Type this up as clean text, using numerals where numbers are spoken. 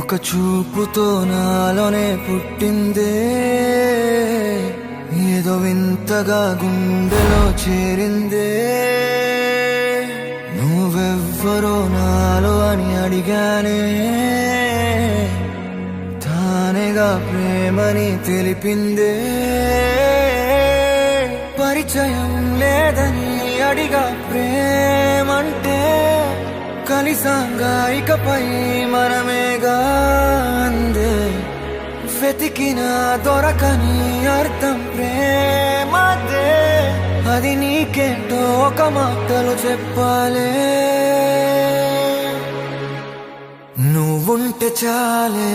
ఒక చూపుతో నాలోనే పుట్టిందే, ఏదో వింతగా గుండెలో చేరిందే. నువ్వెవ్వరో నాలో అని అడిగానే, తానేగా ప్రేమని తెలిపిందే. పరిచయం లేదని అడిగా ప్రేమంటే, కలిసాంగా ఇకపై మనమేగా అందే. వెతికిన దొరకని అర్థం ప్రేమదే, అది నీకేంటో ఒక మాటలు చెప్పాలే. నువ్వుంటే చాలే